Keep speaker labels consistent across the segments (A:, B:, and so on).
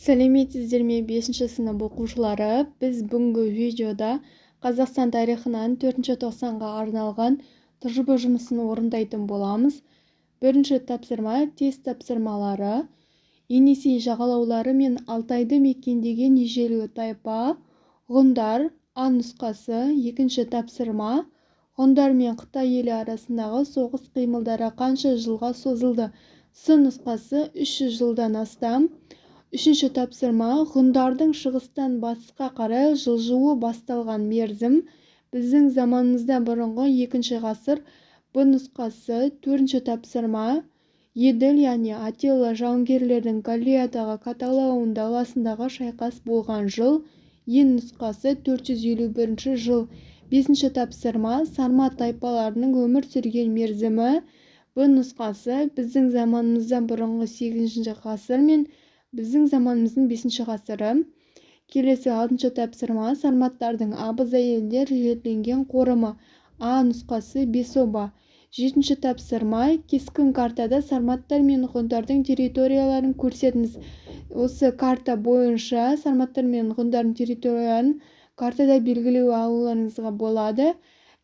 A: сәлеметсіздер ме 5-ші сынып оқушылары? Біз бүгінгі видеода Қазақстан тарихынан 4-ші тоқсанға арналған тәжірибе жұмысын орындайтын боламыз. Бірінші тапсырма тест тапсырмалары. Енисей жағалаулары мен Алтайды мекендеген ежелгі тайпа ғұндар. А нұсқасы. Екінші тапсырма ғұндар мен Қытай елі арасындағы соғыс қимылдары қанша жылға созылды? С нұсқасы 300 жылдан астам. Үшінші тапсырма ғұндардың шығыстан батысқа қарай жылжуы басталған мерзім біздің заманымыздан бұрынғы 2-ші ғасыр. Б нұсқасы. Төртінші тапсырма Еділ яғни Аттила жауынгерлердің Галлиядағы Каталаун даласындағы шайқас болған жыл. Е нұсқасы. 451 жыл. Бесінші тапсырма Сармат тайпаларының өмір сүрген мерзімі. Б нұсқасы. Біздің заманымыздан бұрынғы 8-ші ғасыр мен біздің заманымыздың 5-ші ғасыры. Келесі 6-шы тапсырма сарматтардың абыз әйелдер жерленген қорымы. А нұсқасы. Бесоба. 7-ші тапсырма кескін картада сарматтар мен ғұндардың территорияларын көрсетіңіз. Осы карта бойынша сарматтар мен ғұндардың территорияларын картада белгілеу алуларыңызға болады.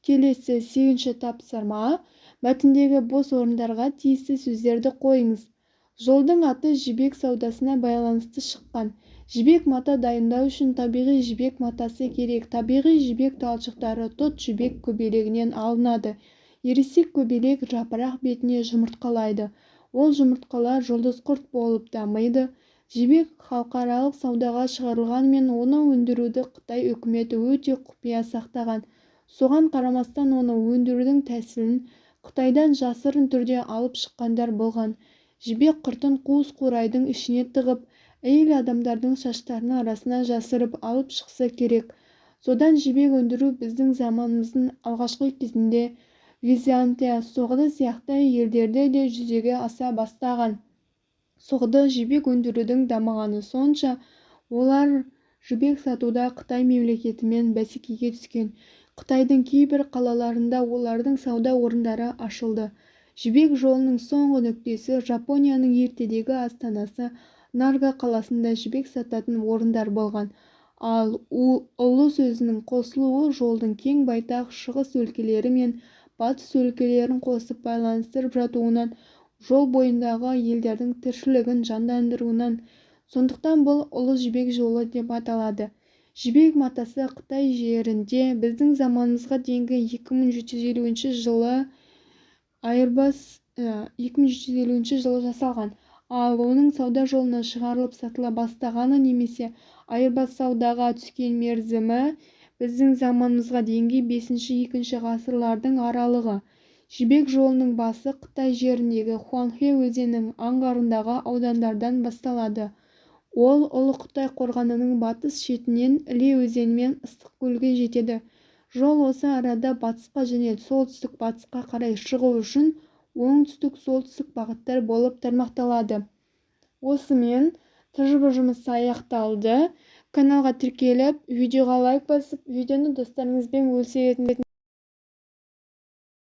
A: Келесі 8-ші тапсырма мәтіндегі бос орындарға тиісті сөздерді қойыңыз. Жолдың аты жібек саудасына байланысты шыққан. Жібек мата дайындау үшін табиғи жібек матасы керек. Табиғи жібек талшықтары тұт жібек көбелегінен алынады. Ересек көбелек жапырақ бетіне жұмыртқалайды. Ол жұмыртқалар жұлдыз құрт болып дамиды. Жібек халықаралық саудаға шығарылғанмен оны өндіруді Қытай үкіметі өте құпия сақтаған. Соған қарамастан оны өндірудің тәсілін Қытайдан жасырын түрде алып шыққандар болған. Жібек құртын қуыс қурайдың ішіне тығып, әйел адамдардың шаштарының арасына жасырып алып шықса керек. Содан жібек өндіру біздің заманымыздың алғашқы кезінде Византия, Соғды сияқты елдерде де жүзеге аса бастаған. Соғды жібек өндірудің дамығаны сонша, олар жібек сатуда Қытай мемлекетімен бәсекеге түскен. Қытайдың кейбір қалаларында олардың сауда орындары ашылды. Жібек жолының соңғы нүктесі Жапонияның ертедегі астанасы Нарга қаласында жібек сататын орындар болған. Ал ұлы сөзінің қосылуы жолдың кең байтақ шығыс өлкелері мен батыс өлкелерін қосып байланыстырып жатуынан, жол бойындағы елдердің тіршілігін жандандыруынан. Сондықтан бұл ұлы жібек жолы деп аталады. Жібек матасы Қытай жерінде біздің заманымызға дейінгі 2750 жылы жасалған. Ал оның сауда жолына шығарылып сатыла бастағаны немесе айырбас саудаға түскен мерзімі біздің заманымызға дейінгі 5-2 ғасырлардың аралығы. Жібек жолының басы Қытай жеріндегі Хуанхэ өзенінің аңғарындағы аудандардан басталады. Ол Ұлы Қытай қорғанының батыс шетінен Іле өзенімен Ыстықкөлге жетеді. Жол осы арада батысқа және солтүстік-батысқа қарай шығу үшін оңтүстік-солтүстік бағыттар болып тармақталады. Осымен тәжірибе жұмысы аяқталды. Каналға тіркеліп, видеоға лайк басып, видеоны достарыңызбен бөлісе